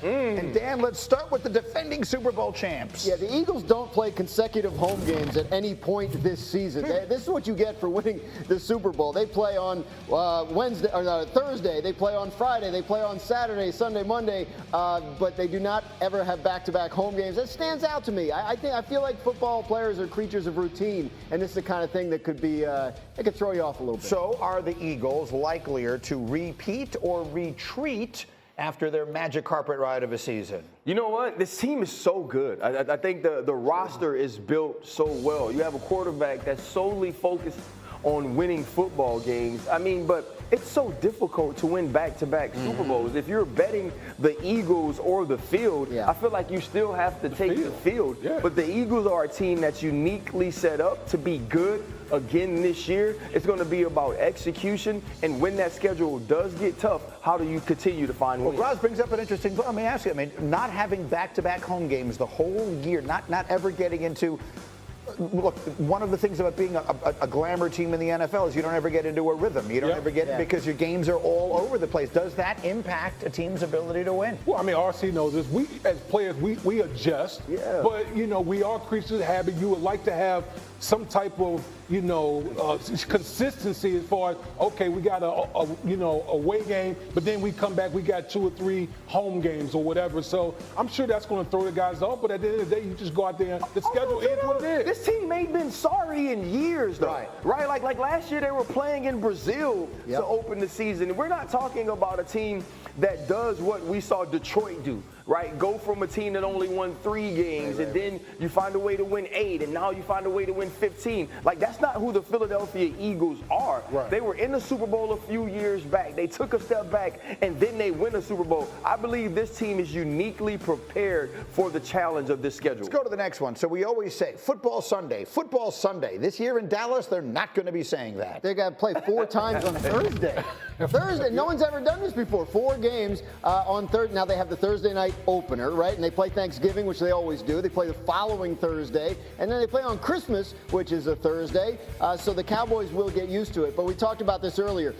And Dan, let's start with the defending Super Bowl champs. Yeah, the Eagles don't play consecutive home games at any point this season. This is what you get for winning the Super Bowl. They play on Thursday. They play on Friday. They play on Saturday, Sunday, Monday. But they do not ever have back-to-back home games. That stands out to me. I feel like football players are creatures of routine, and this is the kind of thing that could be it could throw you off a little bit. So are the Eagles likelier to repeat or retreat after their magic carpet ride of a season? You know what? This team is so good. I think the roster is built so well. You have a quarterback that's solely focused on winning football games. I mean, but it's so difficult to win back-to-back Super Bowls. If you're betting the Eagles or the field, I feel like you still have to take the field. Yeah. But the Eagles are a team that's uniquely set up to be good again this year. It's going to be about execution, and when that schedule does get tough, how do you continue to find wins? Well, Graz brings up an interesting point. Let me ask you, not having back-to-back home games the whole year, not ever getting into. Look, one of the things about being a glamour team in the NFL is you don't ever get into a rhythm. You don't ever get because your games are all over the place. Does that impact a team's ability to win? Well, I mean, RC knows this. We, as players, we adjust. Yeah. But, we are creatures of habit. You would like to have some type of, consistency as far as, okay, we got a away game, but then we come back, we got 2 or 3 home games or whatever. So I'm sure that's going to throw the guys off. But at the end of the day, you just go out there and the schedule is what it is. This team ain't been sorry in years, though. Right? Like last year, they were playing in Brazil to open the season. We're not talking about a team that does what we saw Detroit do. Right, go from a team that only won 3 games, and then you find a way to win 8, and now you find a way to win 15. Like, that's not who the Philadelphia Eagles are. Right. They were in the Super Bowl a few years back. They took a step back, and then they win a Super Bowl. I believe this team is uniquely prepared for the challenge of this schedule. Let's go to the next one. So we always say, football Sunday, football Sunday. This year in Dallas, they're not going to be saying that. They got to play 4 times on Thursday. Thursday, no one's ever done this before. 4 games on Thursday. Now they have the Thursday night opener, right? And they play Thanksgiving, which they always do. They play the following Thursday. And then they play on Christmas, which is a Thursday. So the Cowboys will get used to it. But we talked about this earlier.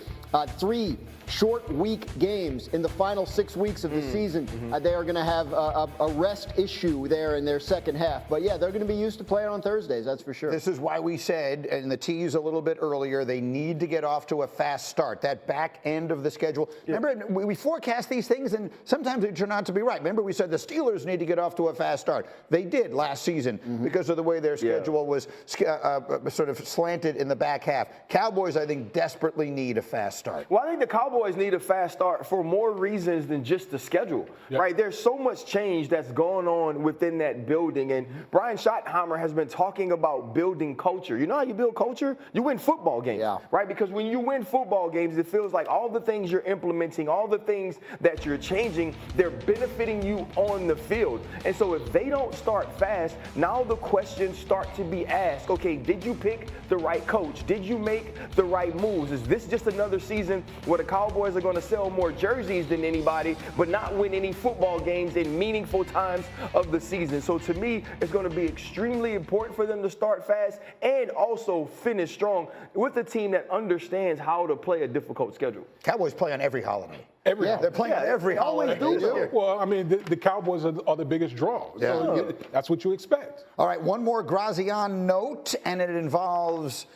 3 short week games in the final 6 weeks of the season. They are going to have a rest issue there in their second half. But, yeah, they're going to be used to playing on Thursdays, that's for sure. This is why we said in the tease a little bit earlier, they need to get off to a fast start, that back end of the schedule. Remember, we forecast these things, and sometimes they turn out to be right. Remember, we said the Steelers need to get off to a fast start. They did last season because of the way their schedule was sort of slanted in the back half. Cowboys, I think, desperately need a fast start. Well, I think the Cowboys need a fast start for more reasons than just the schedule, right? There's so much change that's going on within that building, and Brian Schottenheimer has been talking about building culture. You know how you build culture? You win football games, right? Because when you win football games, it feels like all the things you're implementing, all the things that you're changing, they're benefiting you on the field. And so if they don't start fast, now the questions start to be asked. Okay, did you pick the right coach? Did you make the right moves? Is this just another season where the Cowboys are going to sell more jerseys than anybody, but not win any football games in meaningful times of the season? So to me, it's going to be extremely important for them to start fast and also finish strong with a team that understands how to play a difficult schedule. Cowboys play on every holiday. They're playing on every holiday. Well, I mean, the Cowboys are the biggest draw. So that's what you expect. All right, one more Grazian note, and it involves,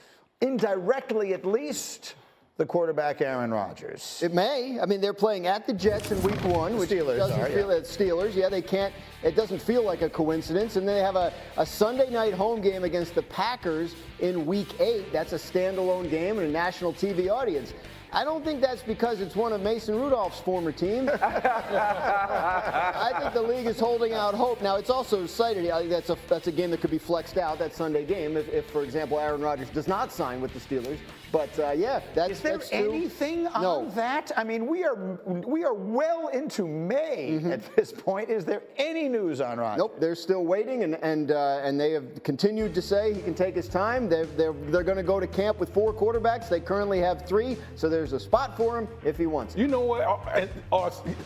indirectly at least, the quarterback Aaron Rodgers. It may. I mean, they're playing at the Jets in week 1, which doesn't feel Steelers. Yeah, they can't. It doesn't feel like a coincidence. And then they have a Sunday night home game against the Packers in week 8. That's a standalone game and a national TV audience. I don't think that's because it's one of Mason Rudolph's former teams. I think the league is holding out hope. Now, it's also cited. I think that's a game that could be flexed out, that Sunday game, if for example, Aaron Rodgers does not sign with the Steelers. But that's true. Is there anything on that? I mean, we are well into May at this point. Is there any news on Rodgers? Nope. They're still waiting, and they have continued to say he can take his time. They're going to go to camp with 4 quarterbacks. They currently have 3, so there's a spot for him if he wants it. You know what?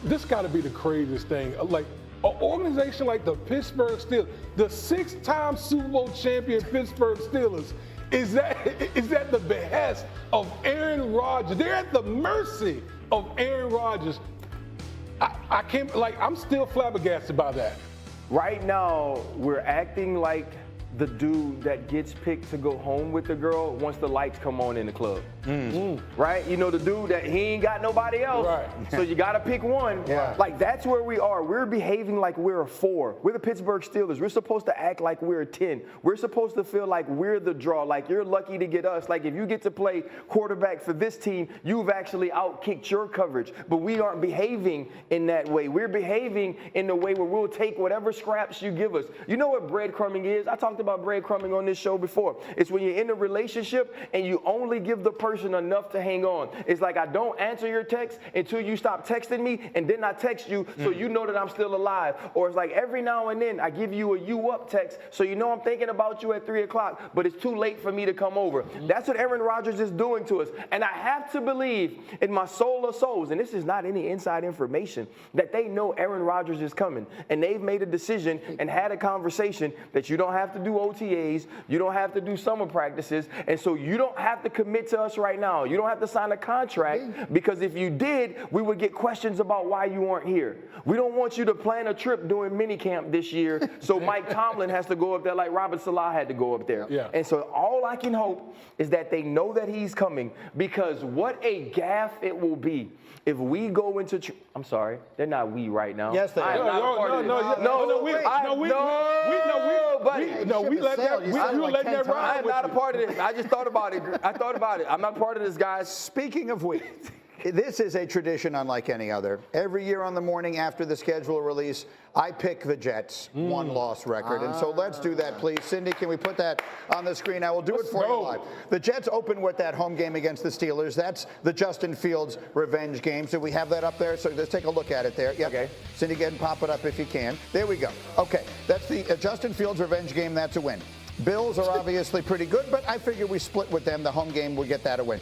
This got to be the craziest thing. Like, an organization like the Pittsburgh Steelers, the 6-time Super Bowl champion Pittsburgh Steelers, is that the behest of Aaron Rodgers? They're at the mercy of Aaron Rodgers. I can't, like, I'm still flabbergasted by that. Right now, we're acting like the dude that gets picked to go home with the girl once the lights come on in the club. Right? You know, the dude that he ain't got nobody else. Right. So you got to pick one. Yeah. Like, that's where we are. We're behaving like we're a 4. We're the Pittsburgh Steelers. We're supposed to act like we're a 10. We're supposed to feel like we're the draw. Like, you're lucky to get us. Like, if you get to play quarterback for this team, you've actually outkicked your coverage. But we aren't behaving in that way. We're behaving in the way where we'll take whatever scraps you give us. You know what breadcrumbing is? I talked about breadcrumbing on this show before. It's when you're in a relationship and you only give the person enough to hang on. It's like, I don't answer your text until you stop texting me, and then I text you so you know that I'm still alive. Or it's like every now and then I give you a you up text so you know I'm thinking about you at 3 o'clock, but it's too late for me to come over. That's what Aaron Rodgers is doing to us. And I have to believe in my soul of souls, and this is not any inside information, that they know Aaron Rodgers is coming. And they've made a decision and had a conversation that you don't have to do OTAs, you don't have to do summer practices, and so you don't have to commit to us right now. You don't have to sign a contract, because if you did, we would get questions about why you aren't here. We don't want you to plan a trip during minicamp this year, so Mike Tomlin has to go up there like Robert Salah had to go up there. Yeah. And so all I can hope is that they know that he's coming, because what a gaffe it will be if we go into I'm sorry, they're not we right now. Yes, they are. We let that ride. I'm not a part of this. I just thought about it. I'm not part of this, guys. Speaking of we, this is a tradition unlike any other. Every year on the morning after the schedule release, I pick the Jets' one-loss record. And so let's do that, please. Cindy, can we put that on the screen? I will do it for you live. The Jets open with that home game against the Steelers. That's the Justin Fields revenge game. So we have that up there. So let's take a look at it there. Yep. Okay. Cindy, go ahead and pop it up if you can. There we go. Okay. That's the Justin Fields revenge game. That's a win. Bills are obviously pretty good, but I figure we split with them. The home game, we get that a win.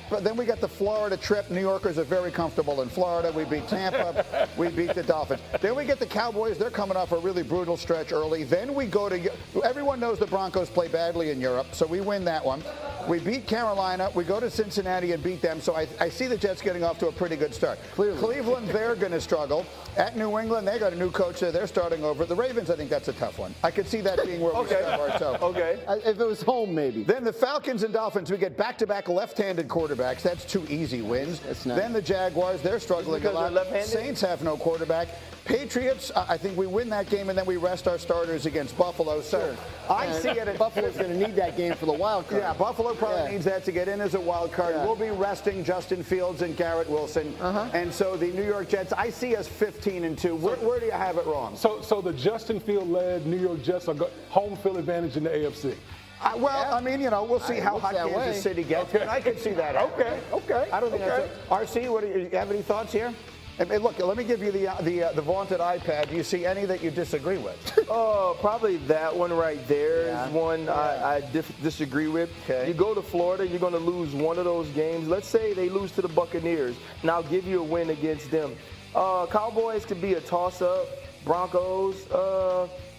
But then we got the Florida trip. New Yorkers are very comfortable in Florida. We beat Tampa. We beat the Dolphins. Then we get the Cowboys. They're coming off a really brutal stretch early. Then we go to – everyone knows the Broncos play badly in Europe, so we win that one. We beat Carolina. We go to Cincinnati and beat them. So I see the Jets getting off to a pretty good start. Cleveland, they're going to struggle. At New England, they got a new coach there. They're starting over. The Ravens, I think that's a tough one. I could see that being where we start ourselves. Okay. If it was home, maybe. Then the Falcons and Dolphins, we get back-to-back left-handed quarterbacks. That's 2 easy wins. That's nice. Then the Jaguars, they're struggling a lot. Saints have no quarterback. Patriots, I think we win that game, and then we rest our starters against Buffalo. So I see it. Buffalo's going to need that game for the wild card. Yeah, Buffalo probably needs that to get in as a wild card. We'll be resting Justin Fields and Garrett Wilson. And so the New York Jets, I see us 15-2. Where do you have it wrong? So the Justin Field-led New York Jets are home field advantage in the AFC. I mean, we'll see how hot Kansas City gets. But I could see that. Okay. I don't think that's it. RC, do you have any thoughts here? Hey, look, let me give you the vaunted iPad. Do you see any that you disagree with? Probably that one right there is one I disagree with. Okay. You go to Florida, you're going to lose one of those games. Let's say they lose to the Buccaneers, and I'll give you a win against them. Cowboys could be a toss-up. Broncos,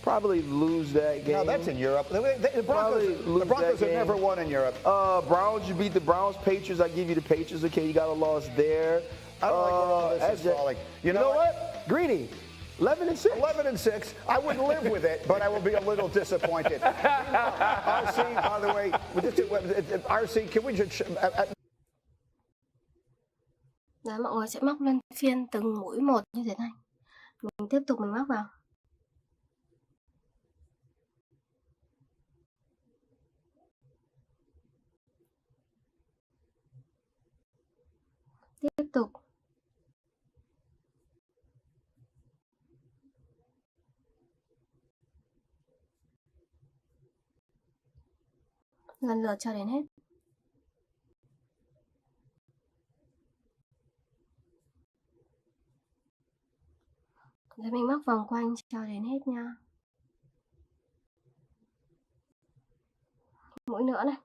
probably lose that game. No, that's in Europe. The Broncos have never won in Europe. Browns, you beat the Browns. Patriots, I give you the Patriots. Okay, you got a loss there. I don't like where all this is falling. You know what? Greeny, 11-6. 11-6. I wouldn't live with it, but I will be a little disappointed. RC, by the way, RC, can we just... Đấy, mọi người sẽ móc lên phiên từng mũi một như thế này. Mình tiếp tục mình móc vào. Tiếp tục. Lần lượt cho đến hết. Để mình móc vòng quanh cho đến hết nha. Mũi nữa này.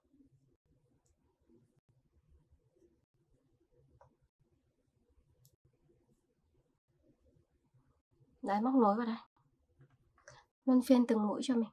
Đấy, móc nối vào đây. Luân phiên từng mũi cho mình.